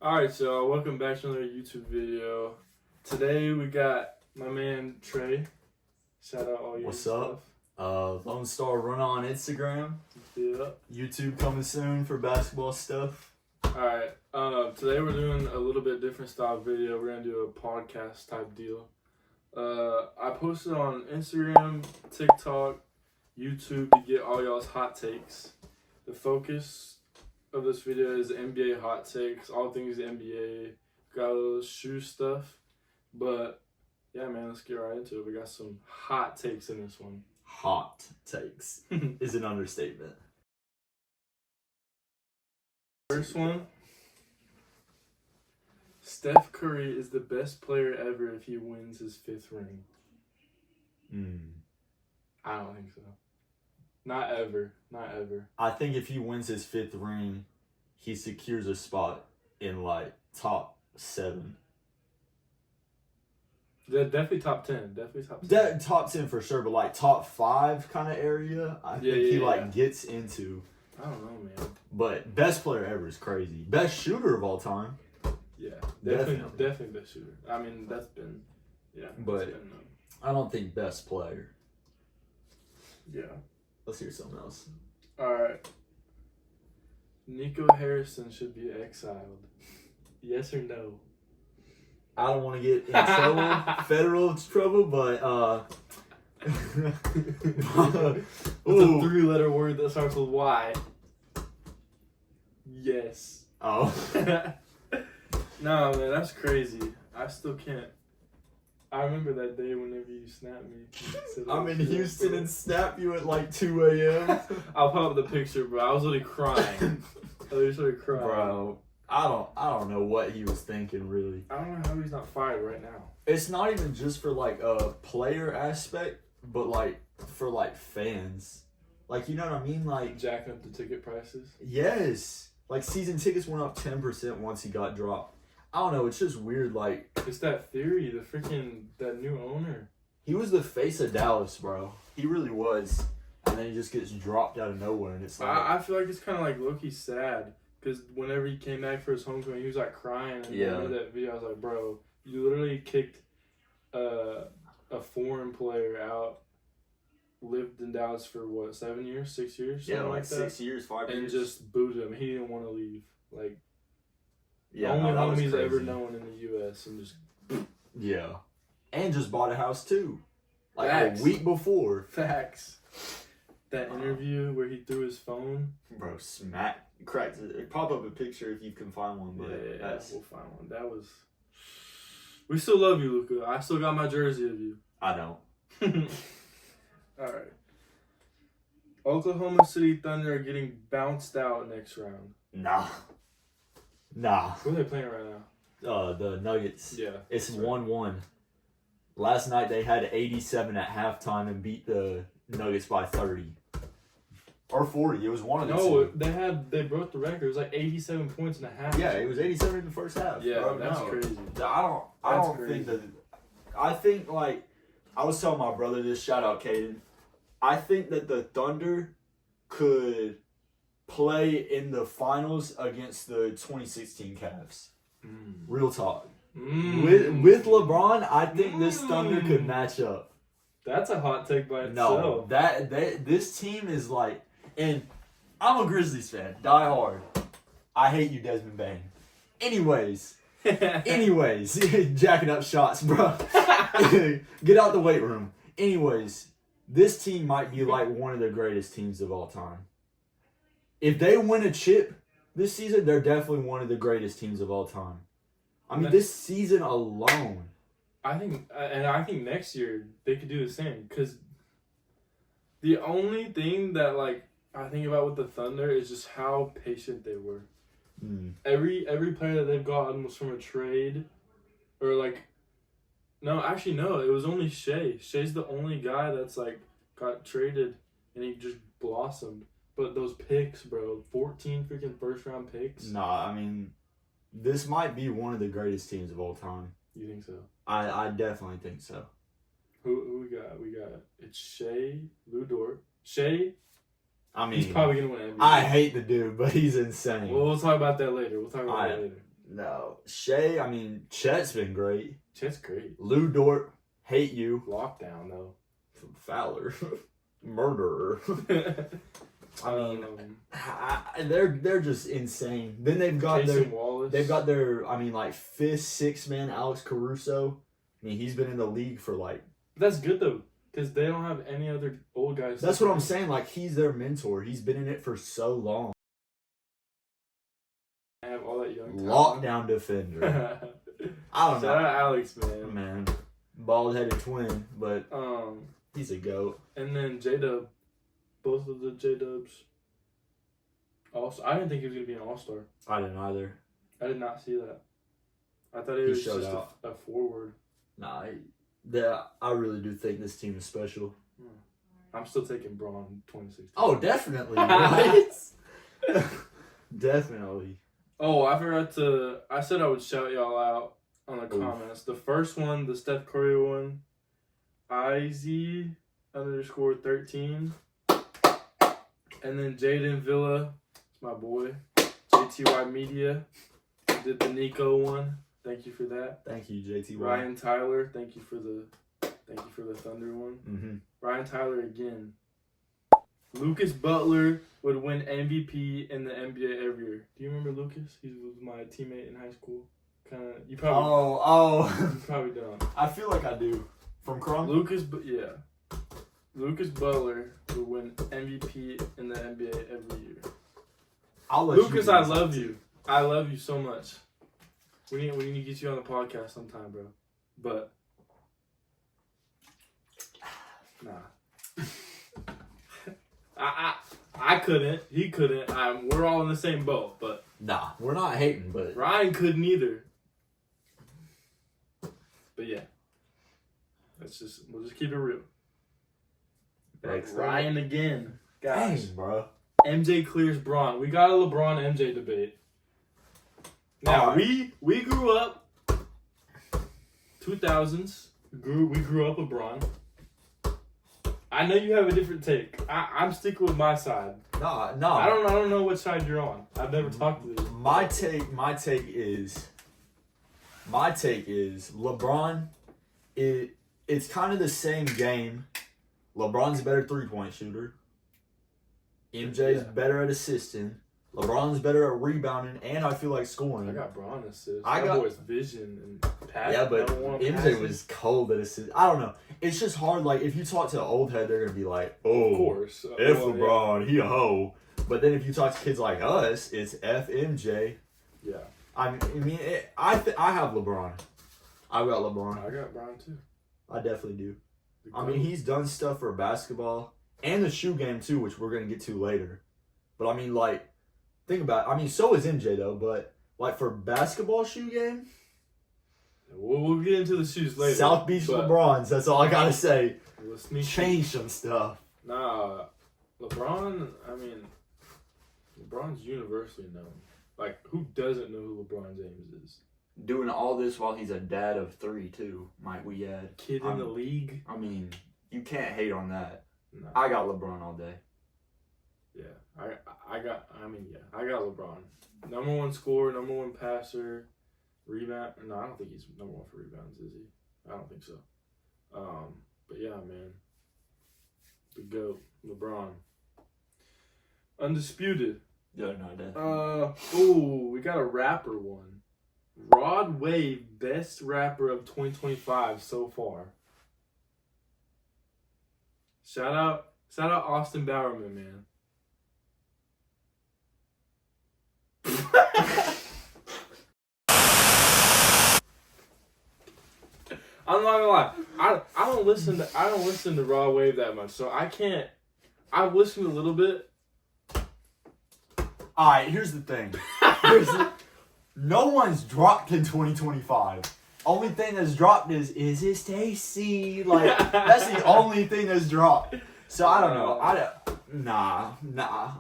Alright, so welcome back to another YouTube video. Today we got my man Trey. Shout out all your What's stuff. up? Lone Star Run on Instagram. Yeah. YouTube coming soon for basketball stuff. Alright, today we're doing a little bit different style video. We're gonna do a podcast type deal. I posted on Instagram, TikTok, YouTube to get all y'all's hot takes. The focus of this video is NBA hot takes, all things NBA, got a little shoe stuff. But yeah, man, let's get right into it. We got some hot takes in this one. Hot takes is an understatement. First one, Steph Curry is the best player ever if he wins his 5th ring. I don't think so. Not ever. Not ever. I think if he wins his 5th ring, he secures a spot in like top 7. Definitely top 10. Definitely top 10. That top 10 for sure, but like top 5 kind of area, I think he gets into. I don't know, man. But best player ever is crazy. Best shooter of all time. Yeah, definitely best shooter. I mean, that's been, But I don't think best player. Yeah. Let's hear something else. All right. Nico Harrison should be exiled. Yes or no? I don't want to get in trouble, federal trouble, but It's a 3-letter word that starts with Y. Yes. Oh. No, man, that's crazy. I still can't. I remember that day whenever you snapped me. I'm in Houston and snap you at like 2 a.m. I'll pop up the picture, bro. I was literally crying. Bro, I don't know what he was thinking, really. I don't know how he's not fired right now. It's not even just for like a player aspect, but like for like fans. Like, you know what I mean? Like Jacking up the ticket prices. Yes. Like season tickets went up 10% once he got dropped. I don't know, it's just weird. Like, it's that theory, that new owner. He was the face of Dallas, bro. He really was. And then he just gets dropped out of nowhere, and it's like... I feel like it's kind of like low-key sad, because whenever he came back for his homecoming, he was like crying. And I remember that video, I was like, bro, you literally kicked a foreign player out, lived in Dallas for what, 7 years, 6 years? Something like that. 6 years, 5 years. And just booed him. He didn't want to leave. Like, yeah, only homies ever known in the U.S. and just... Yeah. And just bought a house, too. Like, Facts. a week before. Facts. That interview where he threw his phone. Bro, cracked it. Pop up a picture if you can find one. But yeah, we'll find one. That was... We still love you, Luka. I still got my jersey of you. I don't. Alright. Oklahoma City Thunder are getting bounced out next round. Nah. Who are they playing right now? The Nuggets. Yeah. It's 1-1. Last night they had 87 at halftime and beat the Nuggets by 30. Or 40. It was one of the two. No, they broke the record. It was like 87 points in a half. Yeah, it was 87 in the first half. Yeah, bro. that's crazy. I don't think that... I think, like... I was telling my brother this. Shout out, Caden. I think that the Thunder could play in the finals against the 2016 Cavs. Real talk. With LeBron, I think this Thunder could match up. That's a hot take by itself. No, this team is like, and I'm a Grizzlies fan, die hard. I hate you, Desmond Bain. Anyways, jacking up shots, bro. Get out the weight room. Anyways, this team might be like one of the greatest teams of all time. If they win a chip this season, they're definitely one of the greatest teams of all time. I mean, this season alone. I think next year they could do the same. Because the only thing that, like, I think about with the Thunder is just how patient they were. Every player that they've gotten was from a trade. Or, like... No, actually, no. It was only Shea. Shea's the only guy that's, like, got traded. And he just blossomed. But those picks, bro. 14 freaking first-round picks. Nah, I mean... This might be one of the greatest teams of all time. You think so? I definitely think so. Who we got? It's Shea, Lou Dort. Shea, I mean, he's probably going to win MVP. I hate the dude, but he's insane. Well, we'll talk about that later. No. Shea, I mean, Chet's been great. Chet's great. Lou Dort, hate you. Lockdown, though. Fowler. Murderer. I mean, they're just insane. Then they've got Wallace. They've got their, I mean, like, 5th, 6th man, Alex Caruso. I mean, he's been in the league for, like... That's good, though, because they don't have any other old guys. That's what I'm saying. Like, he's their mentor. He's been in it for so long. I have all that young Lockdown defender. I don't know. Shout out Alex, man. Man. Bald-headed twin, but he's a GOAT. And then J-Dub. Both of the J-Dubs. Also, I didn't think he was going to be an all-star. I didn't either. I did not see that. I thought he was just a forward. Nah, I really do think this team is special. I'm still taking Braun 2016. Oh, definitely. Right? Definitely. Oh, I said I would shout y'all out on the comments. The first one, the Steph Curry one, IZ_13. And then Jaden Villa, it's my boy. JTY Media did the Nico one. Thank you for that. Thank you, JTY. Ryan Tyler, thank you for the Thunder one. Mm-hmm. Ryan Tyler again. Lucas Butler would win MVP in the NBA every year. Do you remember Lucas? He was my teammate in high school. You probably. You probably don't. I feel like I do. From Crum? Lucas Butler would win MVP in the NBA every year. Lucas, I love you. I love you so much. We need to get you on the podcast sometime, bro. But nah. I couldn't. He couldn't. We're all in the same boat, but nah, we're not hating, but Ryan couldn't either. But yeah. We'll just keep it real. Ryan again. Gosh. Dang, bro. MJ clears Braun. We got a LeBron MJ debate. Now we grew up 2000s. We grew up with Braun. I know you have a different take. I'm sticking with my side. No. I don't know which side you're on. I've never talked to this. My take is LeBron. It's kind of the same game. LeBron's a better 3-point shooter. MJ's better at assisting. LeBron's better at rebounding, and I feel like scoring. I got Braun assist. That boy's vision and pass. Yeah, but MJ was cold at assist. I don't know. It's just hard. Like, if you talk to an old head, they're gonna be like, "Oh, of course, LeBron, he a hoe." But then if you talk to kids like us, it's F MJ. Yeah. I mean, I have LeBron. I got LeBron. I got Braun too. I definitely do. I mean, he's done stuff for basketball and the shoe game too, which we're gonna get to later. But I mean, like, think about it. I mean, so is MJ though. But like for basketball shoe game, we'll get into the shoes later. South Beach LeBrons. That's all I gotta say. Change some stuff. Nah, LeBron. I mean, LeBron's universally known. Like, who doesn't know who LeBron James is? Doing all this while he's a dad of 3 too, might we add. Kid in the league. I mean, you can't hate on that. No. I got LeBron all day. Yeah, I got LeBron. Number 1 scorer, number 1 passer, rebound. No, I don't think he's number 1 for rebounds, is he? I don't think so. But yeah, man. The GOAT, LeBron. Undisputed. Yeah, no, definitely. We got a rapper one. Rod Wave, best rapper of 2025 so far. Shout out Austin Bowerman, man. I'm not gonna lie. I don't listen to Rod Wave that much, so I can't. I've listened a little bit. All right, here's the thing. No one's dropped in 2025. Only thing that's dropped is it Stacy? Like, that's the only thing that's dropped. So I don't know. Nah.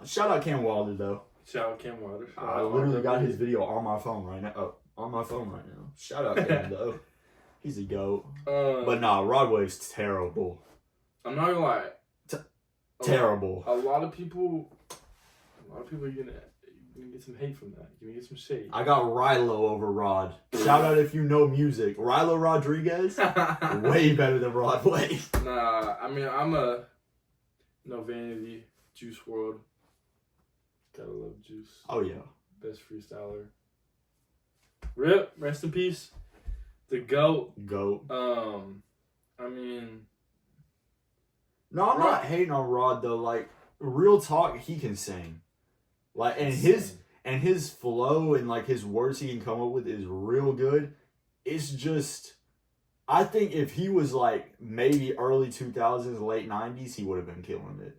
Shout out Cam Wilder though. Shout out Cam Wilder. I literally got his video on my phone right now. Shout out Cam though. He's a GOAT. But nah, Rod Wave's terrible. I'm not gonna lie. Terrible. A lot of people are gonna get some hate from that. You're gonna get some shade. I got Rilo over Rod. Shout out if you know music. Rilo Rodriguez, way better than Rod Wave. Nah, I mean, I'm a no vanity, Juice WRLD. Gotta love Juice. Oh yeah, best freestyler. Rip, rest in peace. The GOAT. GOAT. I mean, no, I'm not hating on Rod though. Like real talk, he can sing. Like and his flow and like his words he can come up with is real good. It's just, I think if he was like maybe early 2000s, late 90s, he would have been killing it.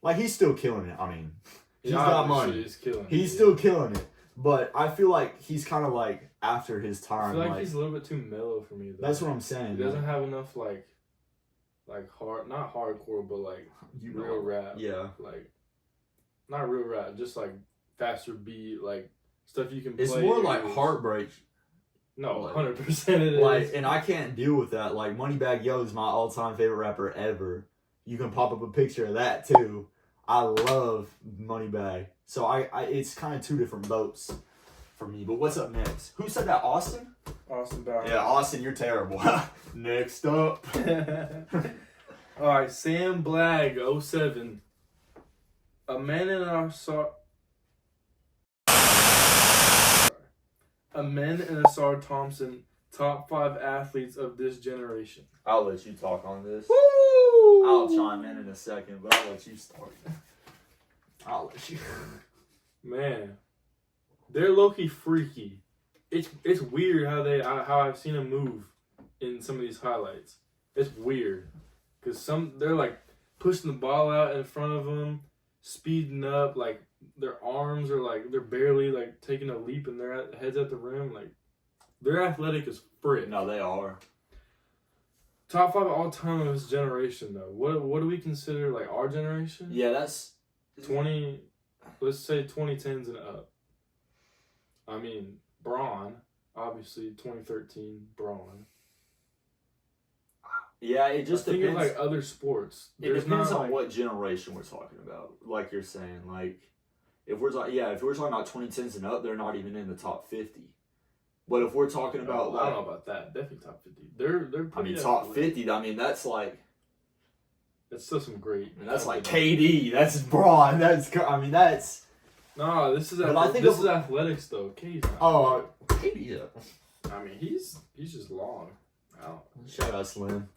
Like he's still killing it. I mean, he's got money. He's still killing it. But I feel like he's kind of like after his time. I feel like he's a little bit too mellow for me. Though. That's what I'm saying. He doesn't have enough like hard, not hardcore, but like real rap. Yeah. Like, not real rap, just like faster beat, like stuff you can play. It's more like Heartbreak. No, 100% it is. Like, and I can't deal with that. Like, Moneybagg Yo is my all-time favorite rapper ever. You can pop up a picture of that too. I love Moneybagg. So I it's kind of two different boats for me. But what's up next? Who said that? Austin? Austin Bauer. Yeah, Austin, you're terrible. Next up. All right, Sam Blagg, 07. A man in Asar Thompson, top 5 athletes of this generation. I'll let you talk on this. Woo! I'll chime in a second, but I'll let you start. I'll let you. Man, they're low-key freaky. It's weird how I've seen them move in some of these highlights. It's weird because they're like pushing the ball out in front of them, speeding up, like their arms are like they're barely like taking a leap and their heads at the rim. Like they're athletic as frick. No, they are. Top 5 all time of this generation though. What do we consider like our generation? Yeah, that's 20. Let's say 2010s and up. I mean, Braun, obviously 2013 Braun. Yeah, it just depends. depends. Think of like other sports. It depends on what generation we're talking about. Like you're saying, like if we're talking about 2010s and up, they're not even in the top 50. But if we're talking about, I don't know about that. Definitely top 50. They're pretty. I mean, top 50. I mean, that's like. That's still some great. I mean, that's like KD. That's Braun. That's. I mean, that's. No, this is. This is athletics though. KD's not. Oh, KD. Yeah. I mean, he's just long. Shout out Slim.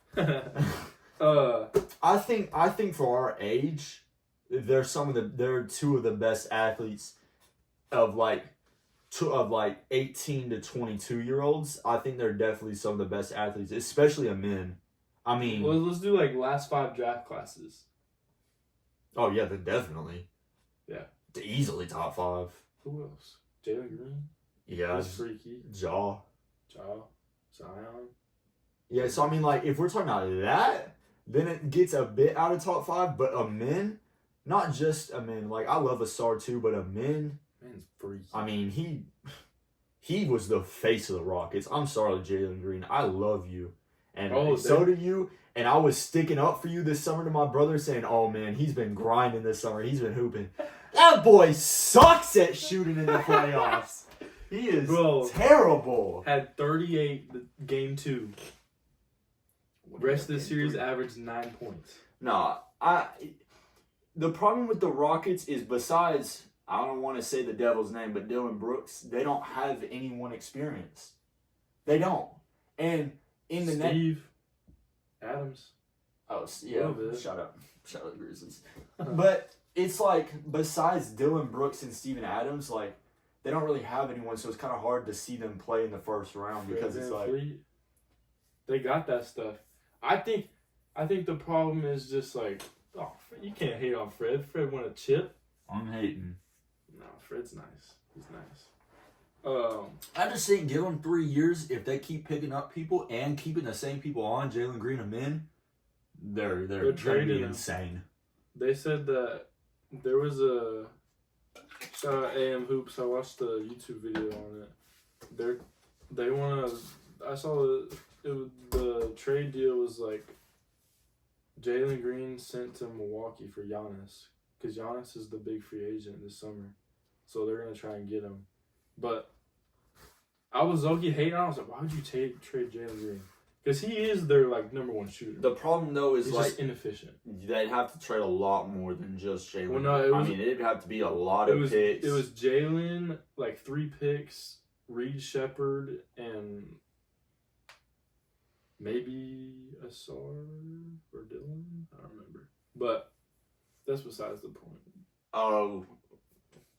I think for our age, they're two of the best athletes of like 18 to 22-year-olds. I think they're definitely some of the best athletes, especially a men. I mean, well, let's do like last 5 draft classes. Oh yeah, they're definitely. Yeah. Easily top 5. Who else? Jalen Green. Yeah. That's freaky. Zion. Yeah, so I mean, like, if we're talking about that, then it gets a bit out of top 5. But a men, not just a men. Like, I love Asar too, but a men. Man's freaky. I mean, he was the face of the Rockets. I'm sorry, Jalen Green. I love you, and so do you. And I was sticking up for you this summer to my brother, saying, "Oh man, he's been grinding this summer. He's been hooping. That boy sucks at shooting in the playoffs. He is terrible." Had 38 game 2. Rest of the series averaged 9 points. Nah, the problem with the Rockets is besides, I don't want to say the devil's name, but Dylan Brooks, they don't have anyone experienced. They don't. And in the Steve Adams. Oh, yeah. Shout out Grizzlies. But it's like, besides Dylan Brooks and Steven Adams, like, they don't really have anyone, so it's kind of hard to see them play in the first round because it's like... They got that stuff. I think the problem is just like, you can't hate on Fred. Fred won a chip. I'm hating. No, Fred's nice. He's nice. I just think give them 3 years. If they keep picking up people and keeping the same people on, Jalen Green and men, they're going to be insane. They said that there was a shout out AM Hoops. I watched the YouTube video on it. They want to. I saw the trade deal was like Jalen Green sent to Milwaukee for Giannis because Giannis is the big free agent this summer. so they're gonna try and get him. But I was low-key hating on him. I was like, why would you trade Jalen Green? Because he is their like number one shooter. The problem though is he's like just inefficient. They'd have to trade a lot more than just Jalen. Well, no, I mean, it'd have to be a lot of picks. It was Jalen, like 3 picks, Reed Shepherd, and maybe Asar or Dylan. I don't remember. But that's besides the point. Oh,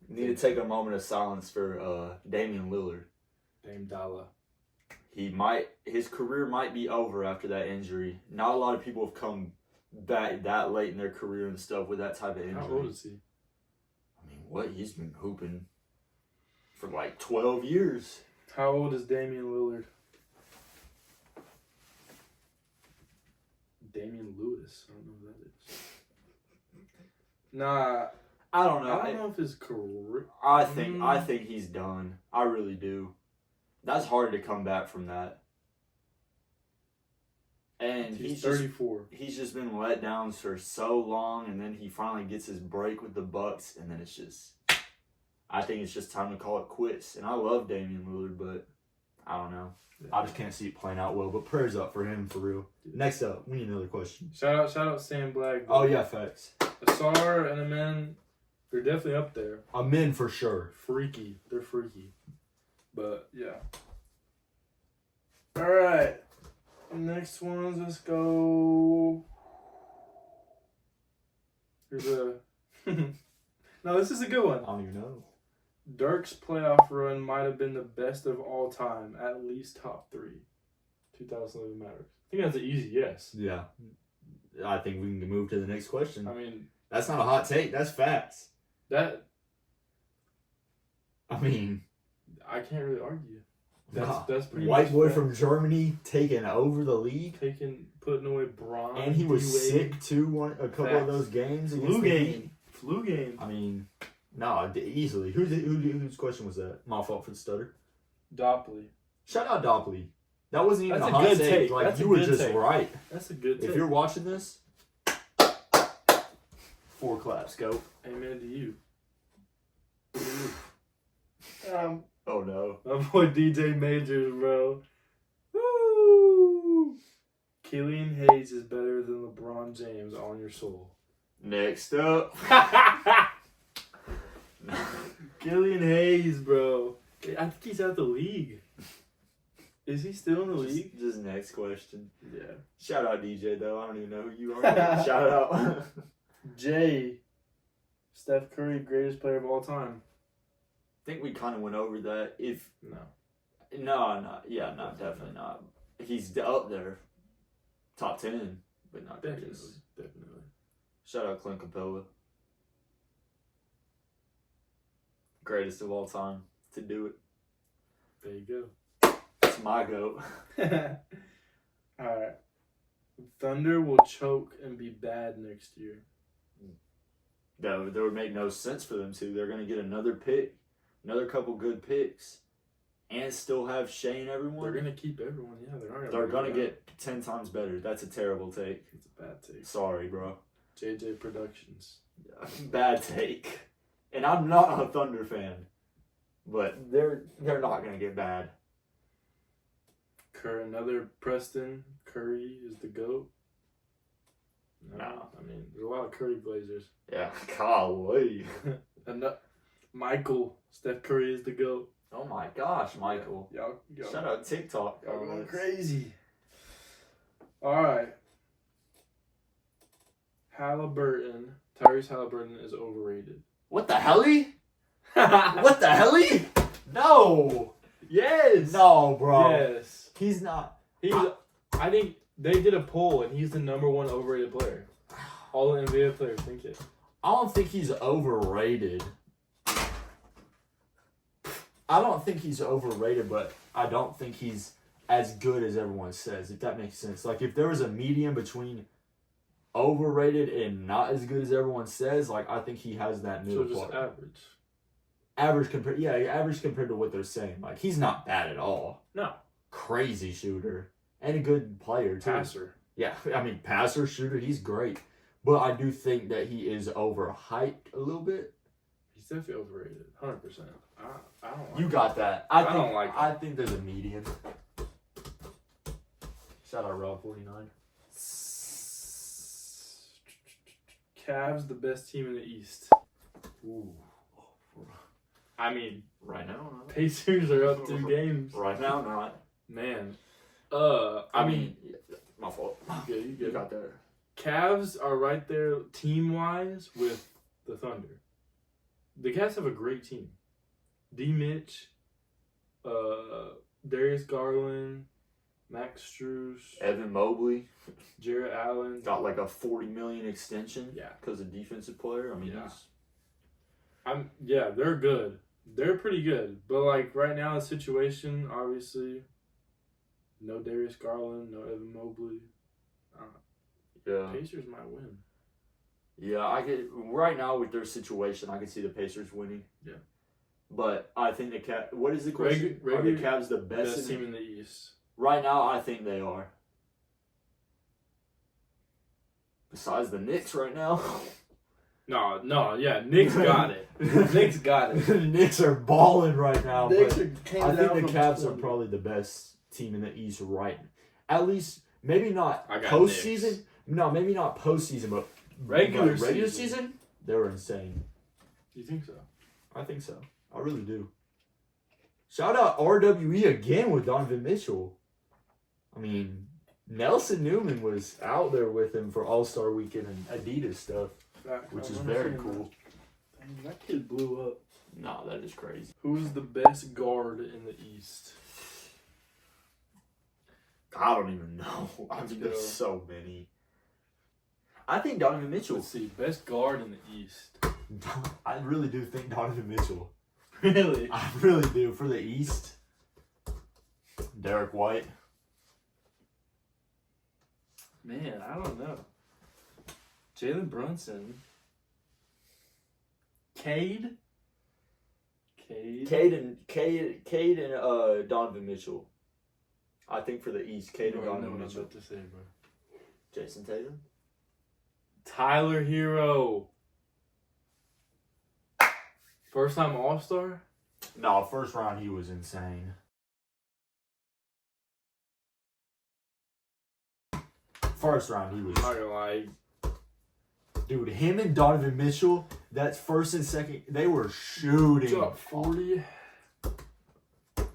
need to take a moment of silence for Damian Lillard. Dame Dalla. His career might be over after that injury. Not a lot of people have come back that late in their career and stuff with that type of injury. How old is he? I mean, what? He's been hooping for like 12 years. How old is Damian Lillard? Damian Lewis. I don't know who that is. Nah. I don't know. I don't know if his career. I think he's done. I really do. That's hard to come back from that. And he's 34. He's just been let down for so long, and then he finally gets his break with the Bucks, and then it's just, I think it's just time to call it quits. And I love Damian Lillard, but I don't know. Yeah. I just can't see it playing out well. But prayers up for him, for real. Next up, we need another question. Shout out Sam Black. Oh yeah, facts. Asar and Amen, they're definitely up there. Amen for sure. Freaky. They're freaky. But, yeah. All right. Next ones, let's go. Here's a... No, this is a good one. I don't even know. Dirk's playoff run might have been the best of all time, at least top 3. 2011 Mavericks. I think that's an easy yes. Yeah. I think we can move to the next question. I mean... That's not a hot take. That's facts. I mean... I can't really argue. That's pretty white much boy from Germany taking over the league, putting away Braun, and he was sick too. A couple of those games, flu game. I mean, no, easily. Whose question was that? My fault for the stutter. Dopley. Shout out Dopley. That wasn't even That's a hot good take. Like That's you were just take. Right. That's a good take. If you're watching this, 4 claps, go. Amen to you. Oh no. My boy DJ Majors, bro. Woo! Killian Hayes is better than LeBron James on your soul. Next up. Killian Hayes, bro. I think he's out the league. Is he still in the league? Just next question. Yeah. Shout out DJ though. I don't even know who you are. Shout out. Jay. Steph Curry, greatest player of all time. I think we kind of went over that. Definitely not. He's up there, top 10, but not greatest. Definitely. Shout out Clint Capella, greatest of all time to do it. There you go. That's my goat. All right. Thunder will choke and be bad next year. That would make no sense for them to. They're gonna get another pick. Another couple good picks, and still have Shea and everyone. They're gonna keep everyone. Yeah, they're gonna get 10 times better. That's a terrible take. It's a bad take. Sorry, bro. JJ Productions. Bad take. And I'm not a Thunder fan, but they're not gonna get bad. Another Preston Curry is the GOAT. No. I mean, there's a lot of Curry Blazers. Yeah, golly. Michael, Steph Curry is the GOAT. Oh my gosh, Michael. Y'all shout out TikTok. Y'all going crazy. Alright. Tyrese Halliburton is overrated. What the helly? What the helly? No. Yes. No, bro. Yes. He's not. I think they did a poll and he's the number 1 overrated player. All the NBA players think it. I don't think he's overrated. I don't think he's overrated, but I don't think he's as good as everyone says, if that makes sense. Like, if there was a medium between overrated and not as good as everyone says, like, I think he has that middle part. So just average. Average compared to what they're saying. Like, he's not bad at all. No. Crazy shooter. And a good player, too. Passer. Yeah, I mean, passer, shooter, he's great. But I do think that he is overhyped a little bit. He's definitely overrated. 100%. I don't like You him. got that. I don't like him. I think there's a median. Shout out Rob 49. Cavs the best team in the East. Ooh. I mean, Right now, not. Pacers are up 2 games. Right now, not. Man. I mean, my fault. You You good. got that. Cavs are right there team-wise with the Thunder. The Cavs have a great team. D. Mitch, Darius Garland, Max Strus, Evan Mobley Jarrett Allen. got like a $40 million extension. Yeah. Because of defensive player. I mean, Yeah. They're good. They're pretty good. But like right now, the situation, obviously, no Darius Garland, no Evan Mobley. yeah. Pacers might win. Yeah, I get right now with their situation, I can see the Pacers winning. Yeah. But I think the Cavs. What is the question? Are the Regular- Cavs the best, Best in team in the East. Right now, I think they are. Besides the Knicks right now. No, yeah, Knicks got it. Knicks got it. The Knicks are balling right now. Knicks But are I think the from Cavs are 20. probably the best team in the East right now. At least, maybe not I got postseason. Knicks. No, maybe not postseason, but Regular regular season. season, they were insane. You think so? I think so. I really do. Shout out RWE again with Donovan Mitchell. I mean, Nelson Newman was out there with him for All-Star Weekend and Adidas stuff, which is very cool. Dang, that kid blew up. Nah, that is crazy. Who's the best guard in the East? I don't even know. I Let's mean, go. there's so many. I think Donovan Mitchell. Let's see, best guard in the East. I really do think Donovan Mitchell. Really? I really do. For the East, Derek White. Man, I don't know. Jalen Brunson. Cade and Donovan Mitchell. I think for the East, Cade and I don't know Donovan what I'm Mitchell. about to say, bro. Jason Tatum. Tyler Hero. First time All-Star? No, first round he was insane. First round he was. I'm not gonna lie. Dude, him and Donovan Mitchell, that's first and second, they were shooting. Drop 40.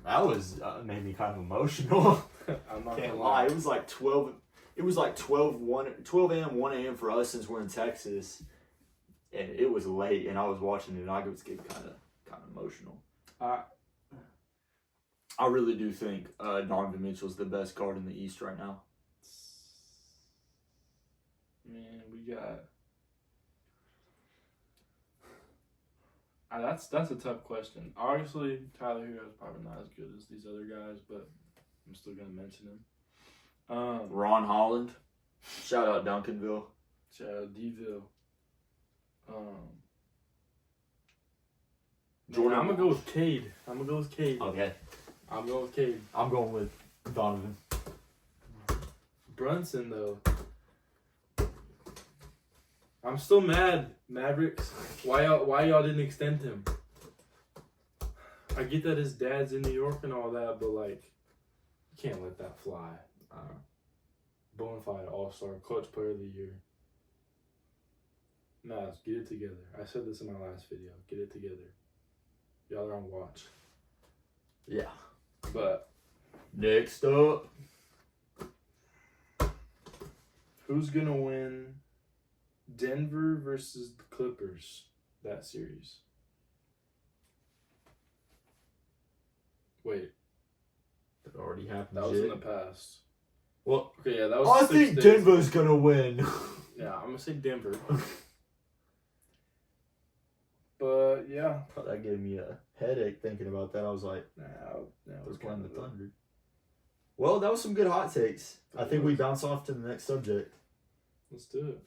That was made me kind of emotional. I'm not Can't gonna lie. lie. It was like 12. It was like 12 a.m., 1 a.m. for us since we're in Texas, and it was late. And I was watching it, and I was getting kind of emotional. I really do think Donovan Mitchell's the best guard in the East right now. Man, we got. That's a tough question. Obviously, Tyler Hero is probably not as good as these other guys, but I'm still gonna mention him. Ron Holland, shout out Duncanville. Shout out D-Ville. Jordan, I'm gonna go with Cade. Okay, I'm going with Cade. I'm going with Donovan. Brunson though. I'm still mad, Mavericks. Why y'all didn't extend him? I get that his dad's in New York and all that, but like, you can't let that fly. Bonafide All-Star, Clutch Player of the Year. Mavs, get it together. I said this in my last video. Get it together. Y'all are on watch. Yeah. But Next up, who's gonna win Denver versus the Clippers that series? Wait, it already happened. that was in the past. Well, Okay, yeah, that was. I 6 think days. Denver's gonna win. Yeah, I'm gonna say Denver. But yeah, That gave me a headache thinking about that. I was like, now they're it's playing kind the of Thunder. Well, that was some good hot takes. I think we bounce off to the next subject. Let's do it.